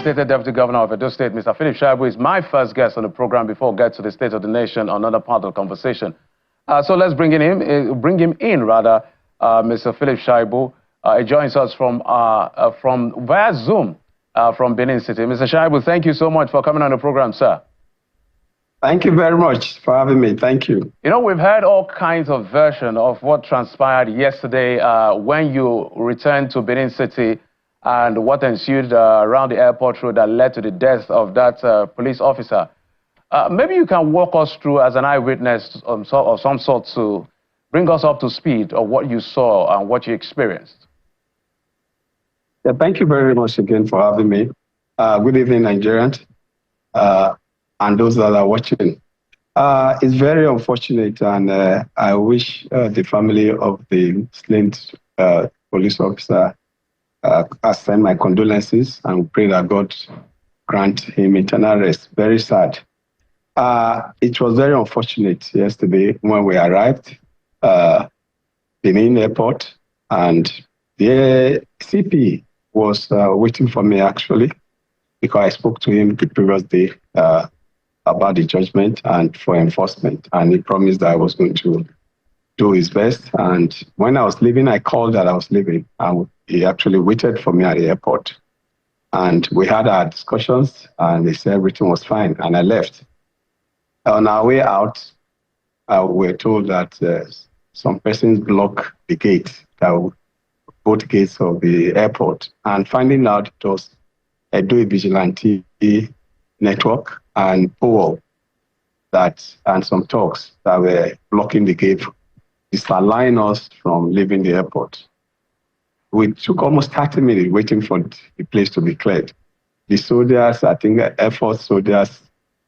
Reinstated Deputy Governor of Edo State, Mr. Philip Shaibu, is my first guest on the program before we get to the State of the Nation on another part of the conversation. So let's bring him in, Mr. Philip Shaibu. He joins us from via Zoom from Benin City. Mr. Shaibu, thank you so much for coming on the program, sir. Thank you very much for having me. Thank you. You know, we've heard all kinds of versions of what transpired yesterday when you returned to Benin City and what ensued around the airport road that led to the death of that police officer. Maybe you can walk us through as an eyewitness of some sort to bring us up to speed of what you saw and what you experienced. Yeah, thank you very much again for having me. Good evening, Nigerians. And those that are watching. It's very unfortunate, and I wish the family of the slain police officer I send my condolences and pray that God grant him eternal rest. Very sad. It was very unfortunate yesterday when we arrived Benin Airport, and the CP was waiting for me actually, because I spoke to him the previous day about the judgment and for enforcement, and he promised that I was going to do his best. And when I was leaving, I called that I was leaving, and he actually waited for me at the airport. And we had our discussions, and he said everything was fine, and I left. On our way out, we were told that some persons blocked the gate, both gates of the airport, and finding out it was a vigilante network and POL and some talks that were blocking the gate, disallowing us from leaving the airport. We took almost 30 minutes waiting for the place to be cleared. The soldiers, I think Air Force soldiers,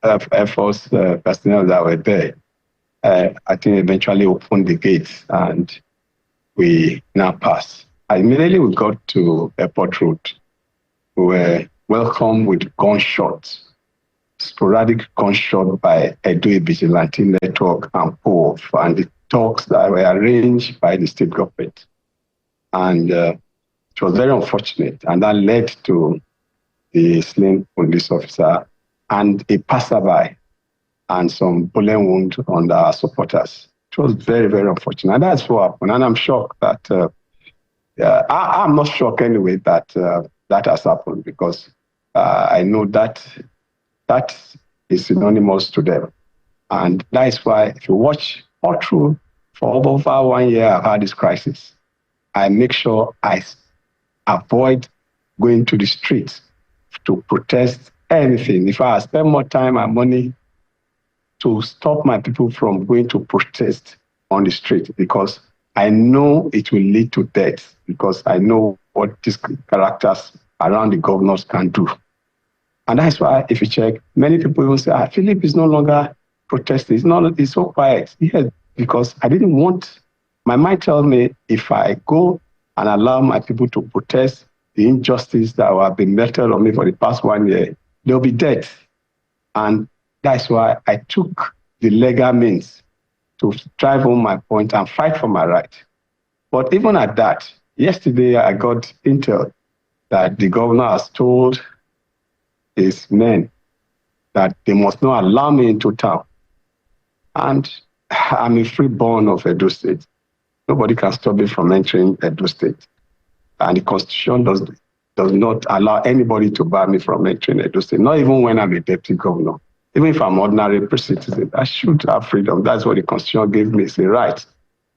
Air Force personnel that were there, I think eventually opened the gates and we now passed. Immediately we got to Airport Road. We were welcomed with gunshots. Sporadic gunshot by Edo Vigilante Network and POF, and the talks that were arranged by the state government. And it was very unfortunate, and that led to the slain police officer and a passerby and some bullet wounds on our supporters. It was very, very unfortunate. And that's what happened. And I'm shocked that, I'm not shocked anyway that that has happened, because I know that is synonymous to them. And that is why, if you watch all through, for over 1 year I've had this crisis, I make sure I avoid going to the streets to protest anything. If I spend more time and money to stop my people from going to protest on the street, because I know it will lead to death, because I know what these characters around the governors can do. And that's why, if you check, many people will say, Philip is no longer protesting. It's so quiet. Yes, because I didn't want, my mind tells me, if I go and allow my people to protest the injustice that have been meted on me for the past 1 year, they'll be dead. And that's why I took the legal means to drive home my point and fight for my right. But even at that, yesterday I got intel that the governor has told his men that they must not allow me into town. And I'm a freeborn of Edo State. Nobody can stop me from entering Edo State. And the Constitution does not allow anybody to bar me from entering Edo State, not even when I'm a deputy governor. Even if I'm an ordinary citizen, I should have freedom. That's what the Constitution gave me, it's a right.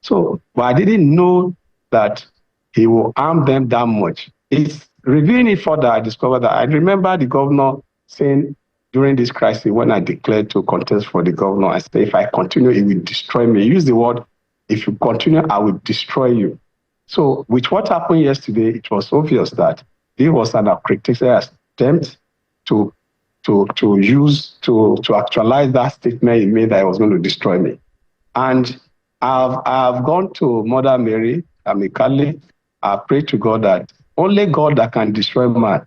So, but I didn't know that he will arm them that much. It's reviewing it further, I discovered that I remember the governor saying during this crisis, when I declared to contest for the governor, I said, if I continue, it will destroy me. Use the word, if you continue, I will destroy you. So with what happened yesterday, it was obvious that it was an architectural attempt to actualize that statement he made that he was going to destroy me. And I've gone to Mother Mary amicably. I prayed to God that only God that can destroy man.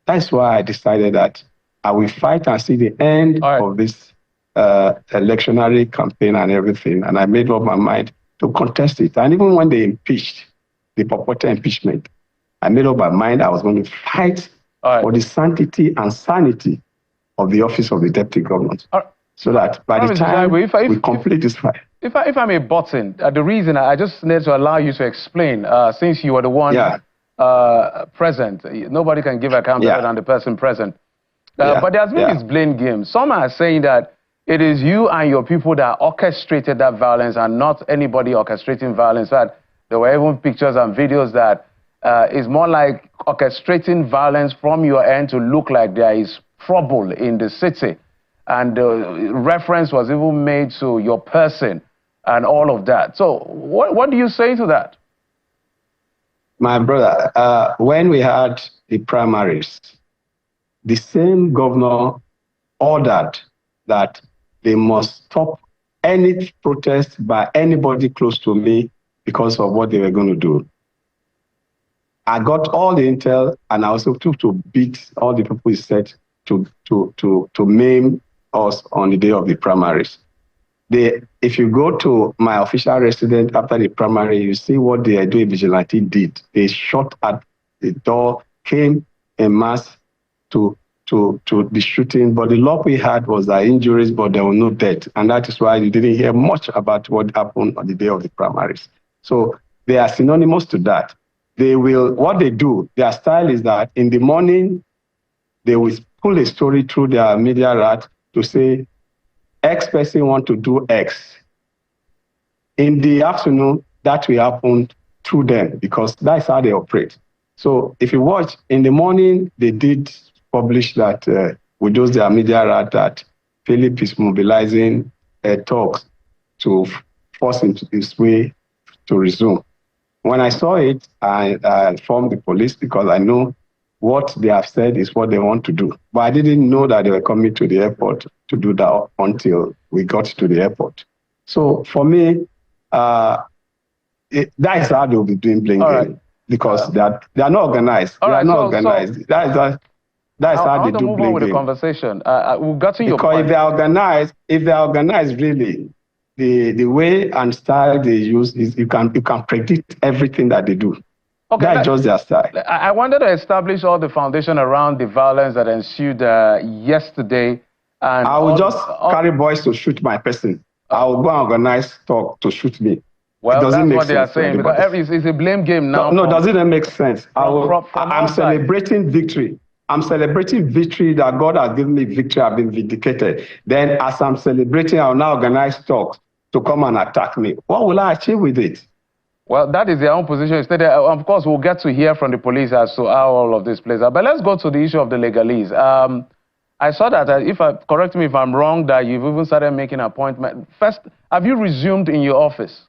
That's why I decided that I will fight and see the end of this electionary campaign and everything. And I made up my mind to contest it. And even when they impeached, the purported impeachment, I made up my mind I was going to fight for the sanctity and sanity of the office of the deputy governor. So that by the time we complete this file. If I may butt in, the reason I just need to allow you to explain, since you were the one present, nobody can give account better than the person present. But there's been this blame game. Some are saying that it is you and your people that orchestrated that violence and not anybody orchestrating violence. In fact, there were even pictures and videos that is more like orchestrating violence from your end to look like there is trouble in the city. And reference was even made to your person and all of that. So what do you say to that? My brother, when we had the primaries, the same governor ordered that they must stop any protest by anybody close to me because of what they were going to do. I got all the intel, and I also took to beat all the people he said to maim us on the day of the primaries. If you go to my official residence after the primary, you see what the Edo vigilante did. They shot at the door, came en masse to the shooting, but the luck we had was that injuries, but there were no death, and that is why you didn't hear much about what happened on the day of the primaries. So they are synonymous to that. What they do, their style is that in the morning, they will pull a story through their media rat to say, X person want to do X. In the afternoon, that will happen through them because that's how they operate. So if you watch, in the morning, they did publish that with those their media rat that Philip is mobilizing talks to force him to his way to resume. When I saw it, I informed the police because I know what they have said is what they want to do. But I didn't know that they were coming to the airport to do that until we got to the airport. So for me, that is how they'll be doing blame game because they are not organized. They are not organized. That's how they do blame game. I want to move on with the conversation. We've gotten your point. Because if they're organized really, the way and style they use is you can predict everything that they do. Okay, that's just their style. I wanted to establish all the foundation around the violence that ensued yesterday. And I will just carry boys to shoot my person. I will go and organize talk to shoot me. Well, that's what they are saying, because it's a blame game now. No, doesn't it make sense? I'm celebrating victory. I'm celebrating victory that God has given me victory. I've been vindicated. Then as I'm celebrating, I'll now organize talks to come and attack me. What will I achieve with it? Well, that is their own position. Instead, of course, we'll get to hear from the police as to how all of this plays out. But let's go to the issue of the legalese. I saw that, correct me if I'm wrong, that you've even started making appointments. First, have you resumed in your office?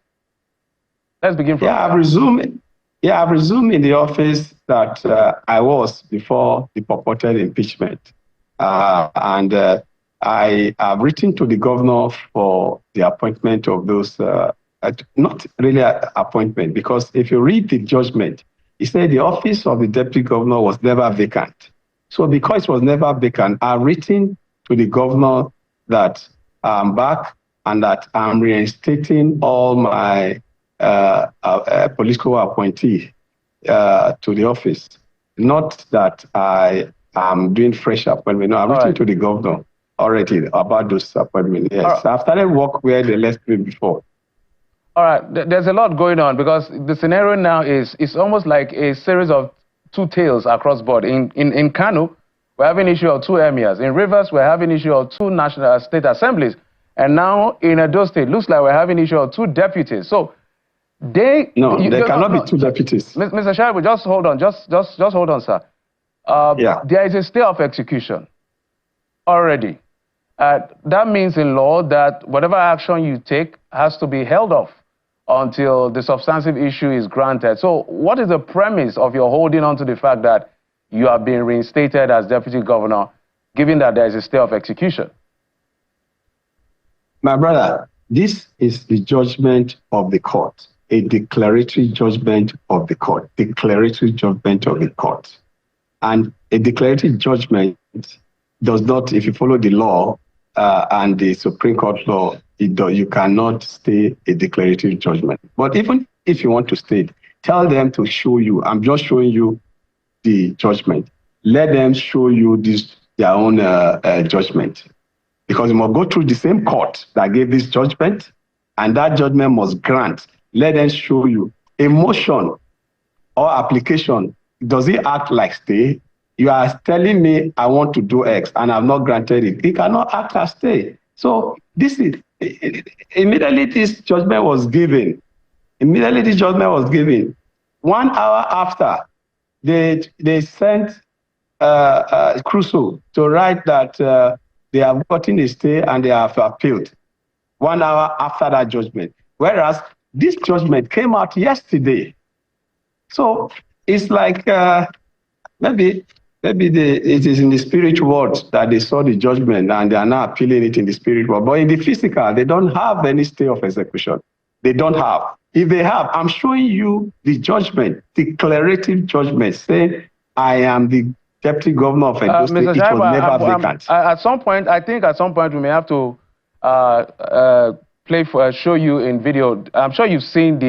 Let's begin from I've resumed in the office that I was before the purported impeachment. I have written to the governor for the appointment of those, not really an appointment, because if you read the judgment, it said the office of the deputy governor was never vacant. So because it was never vacant, I've written to the governor that I'm back and that I'm reinstating all my political appointee to the office. Not that I am doing fresh appointment. No, I've written to the governor already about those appointments. Yes, I've started work where they left me before. All right, there's a lot going on because the scenario now is almost like a series of two tales across board. In Kano, we're having issue of two emirs. In Rivers, we're having issue of two national state assemblies. And now in Edo State, looks like we're having issue of two deputies. So there cannot be two deputies. Mr. Shaibu, just hold on. Just hold on, sir. There is a stay of execution already. That means in law that whatever action you take has to be held off until the substantive issue is granted. So what is the premise of your holding on to the fact that you are being reinstated as deputy governor, given that there is a stay of execution? My brother, this is the judgment of the court, a declaratory judgment of the court, declaratory judgment of the court. And a declaratory judgment does not, if you follow the law and the Supreme Court law, you cannot stay a declaratory judgment. But even if you want to stay, tell them to show you. I'm just showing you the judgment. let them show you their own judgment. Because you must go through the same court that gave this judgment, and that judgment must grant. Let them show you a motion or application. Does it act like stay? You are telling me I want to do X and I've not granted it. It cannot act as stay. So this is immediately this judgment was given. Immediately this judgment was given. 1 hour after, they sent Crusoe to write that they have gotten a stay and they have appealed 1 hour after that judgment. Whereas this judgment came out yesterday. So it's like maybe it is in the spirit world that they saw the judgment and they are now appealing it in the spirit world. But in the physical, they don't have any stay of execution. They don't have. If they have, I'm showing you the judgment, declarative judgment, saying I am the deputy governor of Edo State. It was never vacant. At some point, I think at some point we may have to show you in video. I'm sure you've seen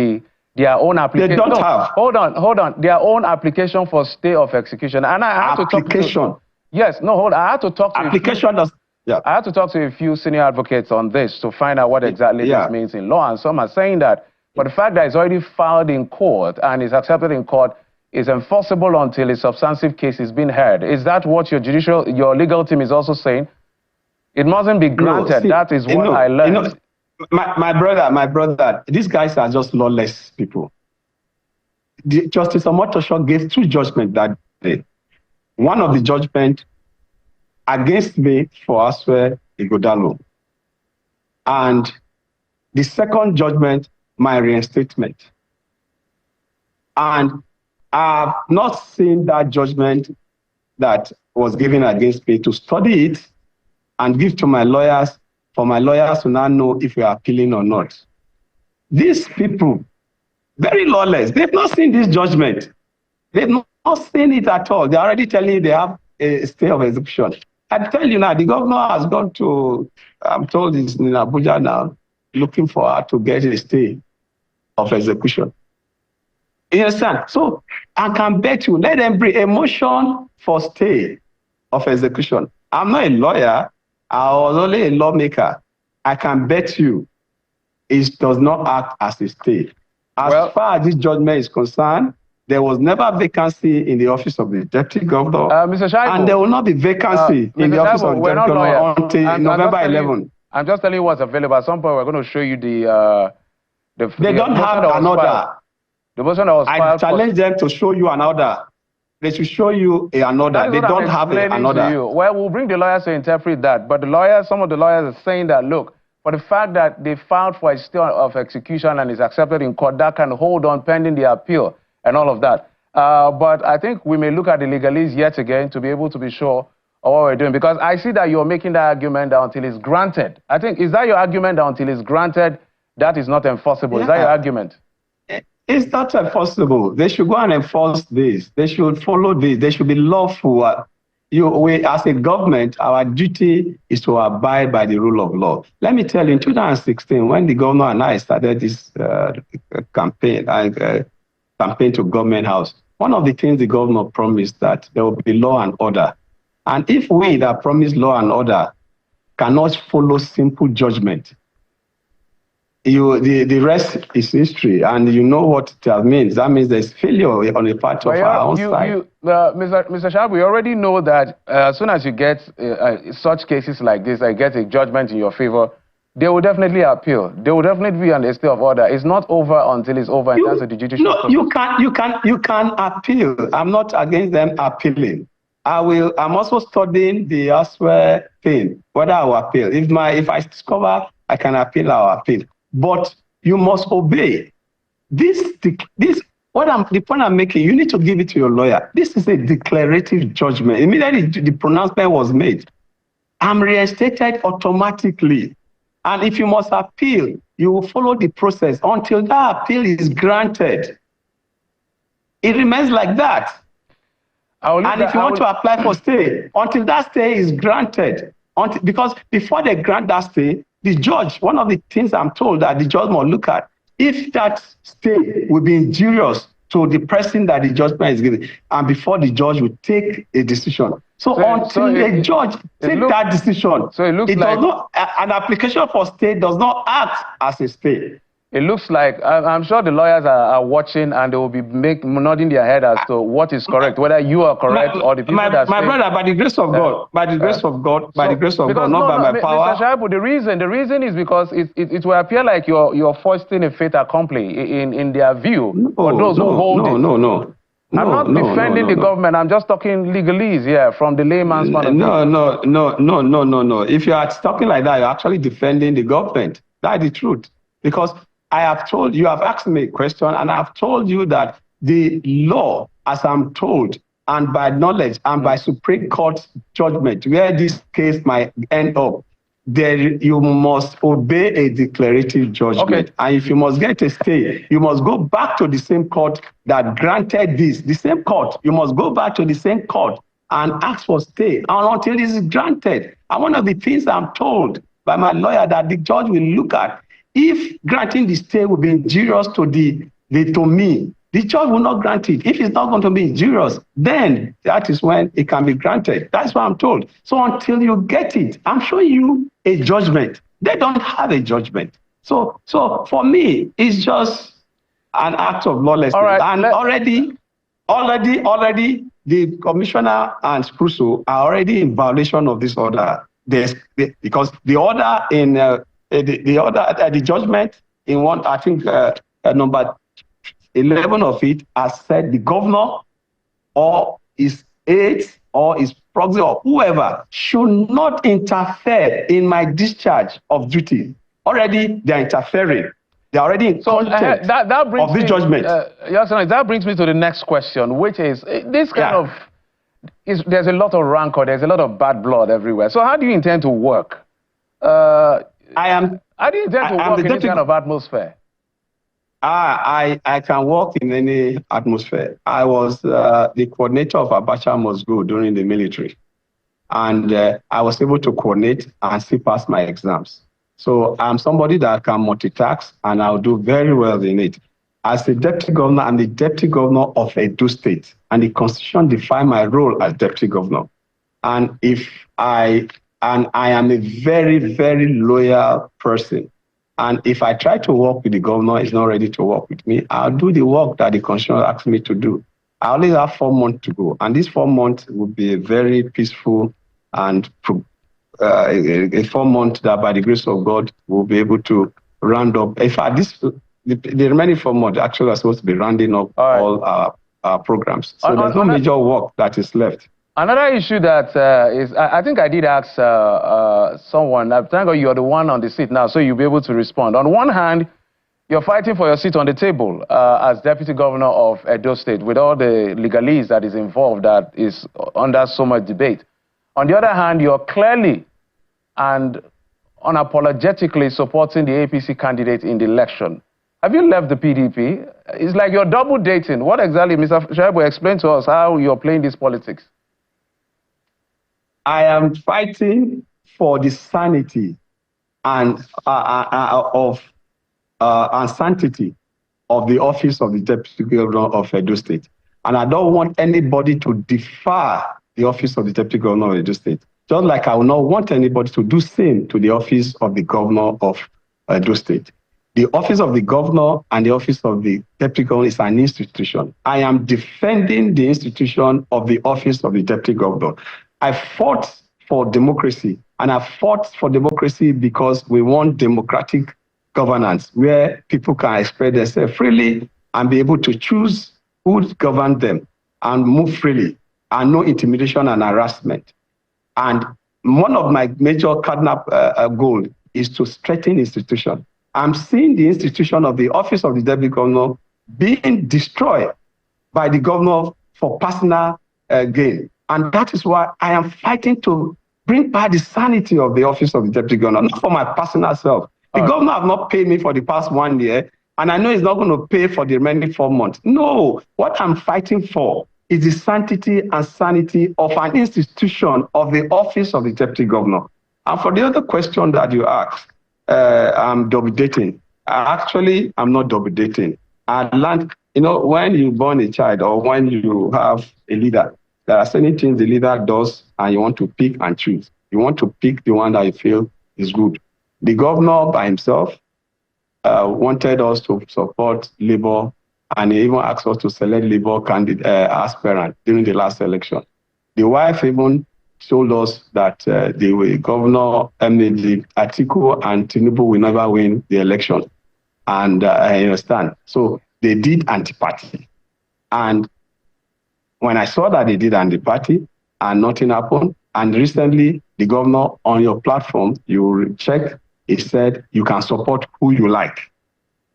their own application. They don't have. Hold on. Their own application for stay of execution. And I have to talk to. Yes, no, hold on. I have to talk to. Application does. Yeah. I have to talk to a few senior advocates on this to find out what exactly this means in law. And some are saying that, but the fact that it's already filed in court and is accepted in court is enforceable until a substantive case is being heard. Is that what your legal team is also saying? It mustn't be granted. No, see, that is what I learned. My brother, these guys are just lawless people. Justice Omotosho gave 2 judgments that day. One of the judgments against me for Aswe Igodalo. And the second judgment, my reinstatement. And I have not seen that judgment that was given against me to study it and give to my lawyers, for my lawyers to now know if we are appealing or not. These people, very lawless, they've not seen this judgment. They've not seen it at all. They're already telling you they have a stay of execution. I tell you now, the governor has gone to, I'm told he's in Abuja now, looking for her to get a stay of execution. You understand? So I can bet you, let them bring a motion for stay of execution. I'm not a lawyer. I was only a lawmaker. I can bet you it does not act as a stay. As far as this judgment is concerned, there was never vacancy in the office of the deputy governor. Mr. Shaibu, and there will not be vacancy in the office of the deputy governor until November 11. I'm just telling you what's available. At some point, we're going to show you the they don't have an order. The motion that was filed. I challenge them to show you an order. They should show you an order. They don't have an order. Well, we'll bring the lawyers to interpret that. But some of the lawyers are saying that, look, for the fact that they filed for a stay of execution and is accepted in court, that can hold on pending the appeal and all of that. But I think we may look at the legalese yet again to be able to be sure of what we're doing. Because I see that you're making that argument that until it's granted. I think, is that your argument that until it's granted, that is not enforceable? Yeah. Is that your argument? It's not enforceable. They should go and enforce this. They should follow this. They should be lawful. As a government, our duty is to abide by the rule of law. Let me tell you, in 2016, when the governor and I started this campaign to Government House, one of the things the governor promised that there will be law and order. And if we that promise law and order cannot follow simple judgment, the rest is history, and you know what that means. That means there's failure on the part of our own side. Mr. Shaibu, we already know that as soon as you get such cases like this, I get a judgment in your favor, they will definitely appeal. They will definitely be on the stay of order. It's not over until it's over in terms of the judicial process. You can appeal. I'm not against them appealing. I'm also studying the Aswe thing, whether I will appeal. If I discover I can appeal, I will appeal. But you must obey. The point I'm making, you need to give it to your lawyer. This is a declarative judgment. Immediately the pronouncement was made. I'm reinstated automatically. And if you must appeal, you will follow the process until that appeal is granted. It remains like that. And if you want to apply for stay, until that stay is granted, because before they grant that stay, the judge, one of the things I'm told that the judge must look at, if that stay will be injurious to the person that the judgment is given, and before the judge will take a decision. So until a judge takes that decision, it does not, an application for stay does not act as a stay. It looks like, I'm sure the lawyers are watching, and they will be nodding their head as to what is correct, whether you are correct or the people that my brother, by the grace of God, by the grace of God, by the grace of God, not by my power. Mr. Shaibu, the reason is because it will appear like you're foisting a fait accompli in their view, for those who hold it. No. I'm not defending the government. I'm just talking legalese here from the layman's point of view. No. If you are talking like that, you're actually defending the government. That's the truth. Because I have told you, have asked me a question, and I've told you that the law, as I'm told, and by knowledge and by Supreme Court judgment, where this case might end up, there you must obey a declarative judgment. Okay. And if you must get a stay, you must go back to the same court that granted this. The same court, you must go back to the same court and ask for stay until this is granted. And one of the things I'm told by my lawyer that the judge will look at, if granting the stay will be injurious to me, the judge will not grant it. If it's not going to be injurious, then that is when it can be granted. That's what I'm told. So until you get it, I'm showing you a judgment. They don't have a judgment. So for me, it's just an act of lawlessness. All right, and already, the commissioner and Crusoe are already in violation of this order. Because the order in the judgment in one, I think number 11 of it has said the governor or his aides or his proxy or whoever should not interfere in my discharge of duty. Already they're interfering. They're already in contempt of the judgment. Yes, that brings me to the next question, which is this kind of, there's a lot of rancor, there's a lot of bad blood everywhere. So how do you intend to work? How do you intend to work in this kind of atmosphere? I can work in any atmosphere. I was the coordinator of Abacha Must Go during the military. And I was able to coordinate and still pass my exams. So I'm somebody that can multitask, and I'll do very well in it. As a deputy governor, I'm the deputy governor of Edo State, and the Constitution defines my role as deputy governor. And I am a very, very loyal person. And if I try to work with the governor, he's not ready to work with me, I'll do the work that the Constitution asks me to do. I only have 4 months to go. And these 4 months will be a very peaceful and a 4 months that by the grace of God, we'll be able to round up. In fact, the remaining 4 months actually are supposed to be rounding up all our programs. So there's no major work that is left. Another issue that is, I think I did ask someone, I thank God you're the one on the seat now, so you'll be able to respond. On one hand, you're fighting for your seat on the table as Deputy Governor of Edo State with all the legalese that is involved that is under so much debate. On the other hand, you're clearly and unapologetically supporting the APC candidate in the election. Have you left the PDP? It's like you're double dating. What exactly, Mr. Shaibu, explain to us how you're playing this politics. I am fighting for the sanity and sanctity of the office of the Deputy Governor of Edo State. And I don't want anybody to defer the office of the Deputy Governor of Edo State. Just like I will not want anybody to do same to the office of the Governor of Edo State. The office of the Governor and the office of the Deputy Governor is an institution. I am defending the institution of the office of the Deputy Governor. I fought for democracy, and I fought for democracy because we want democratic governance where people can express themselves freely and be able to choose who govern them and move freely and no intimidation and harassment. And one of my major cardinal goals is to strengthen institutions. I'm seeing the institution of the office of the Deputy Governor being destroyed by the governor for personal gain. And that is why I am fighting to bring back the sanity of the office of the Deputy Governor, not for my personal self. The governor have not paid me for the past 1 year, and I know he's not going to pay for the remaining 4 months. No, what I'm fighting for is the sanctity and sanity of an institution of the office of the Deputy Governor. And for the other question that you asked, I'm double dating. Actually, I'm not double dating. I learned you know, when you born a child or when you have a leader, there are certain things the leader does and you want to pick and choose. You want to pick the one that you feel is good. The governor by himself wanted us to support Labour, and he even asked us to select Labour candidate aspirant during the last election. The wife even told us that the governor, the Atiku and Tinubu will never win the election. And I understand. So they did anti-party. And when I saw that they did anti-party and nothing happened, and recently the governor on your platform, you check, he said you can support who you like.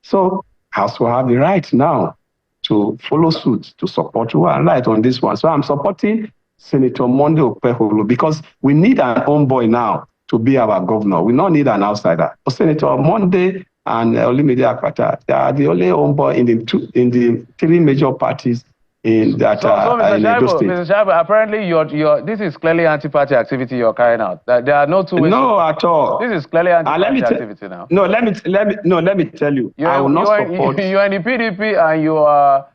So I also have the right now to follow suit, to support who I like on this one. So I'm supporting Senator Monday Okpeholo because we need an homeboy now to be our governor. We don't need an outsider. But Senator Monday and Olimide Akpata, they are the only homeboy in the three major parties in that Mr. in Shaibu, Edo State. Mr. Shaibu, apparently this is clearly anti-party activity you're carrying out. There are no two ways. No, at all. This is clearly anti-party activity now. No, let me tell you. I will not support. You are in the PDP and you are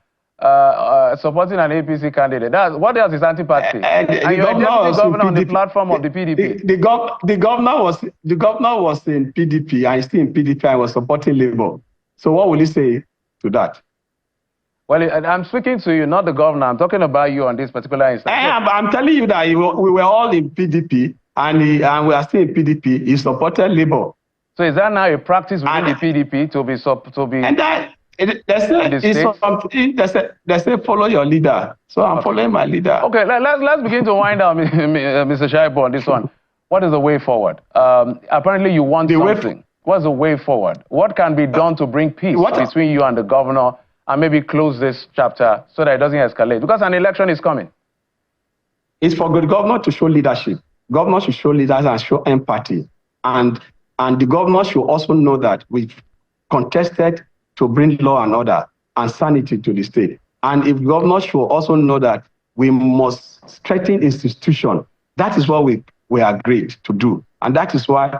supporting an APC candidate. What else is anti-party? And you're a deputy governor on the platform of the PDP. The governor was in PDP. I still in PDP. I was supporting Labour. So what will you say to that? Well, I'm speaking to you, not the governor. I'm talking about you on this particular instance. I'm telling you that we were all in PDP, and we are still in PDP. He supported Labour. So is that now a practice within the PDP to be? And that they say follow your leader. So I'm following my leader. Okay, let's begin to wind down, Mr. Shaibu, on this one. What is the way forward? Apparently, you want something. What's the way forward? What can be done to bring peace between you and the governor? And maybe close this chapter so that it doesn't escalate? Because an election is coming. It's for the governor to show leadership. Governor should show leadership and show empathy. And the governor should also know that we've contested to bring law and order and sanity to the state. And if governor should also know that we must strengthen institutions, that is what we agreed to do. And that is why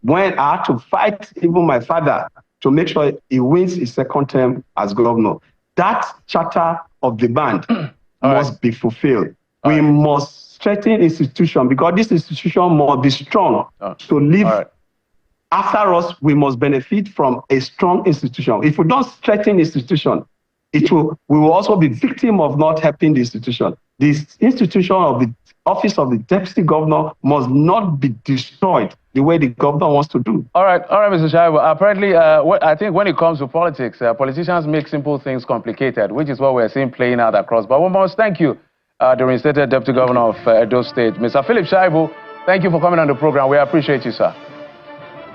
when I had to fight even my father to make sure he wins his second term as governor, that charter of the band must be fulfilled. We must strengthen institution because this institution must be strong to live. After us, we must benefit from a strong institution. If we don't strengthen institution, we will also be victim of not helping the institution. This institution of the office of the deputy governor must not be destroyed the way the governor wants to do. All right, Mr. Shaibu. Apparently, I think when it comes to politics, politicians make simple things complicated, which is what we're seeing playing out across. But we must thank you, the reinstated deputy governor of Edo State, Mr. Philip Shaibu. Thank you for coming on the program. We appreciate you, sir.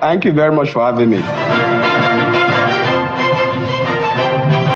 Thank you very much for having me.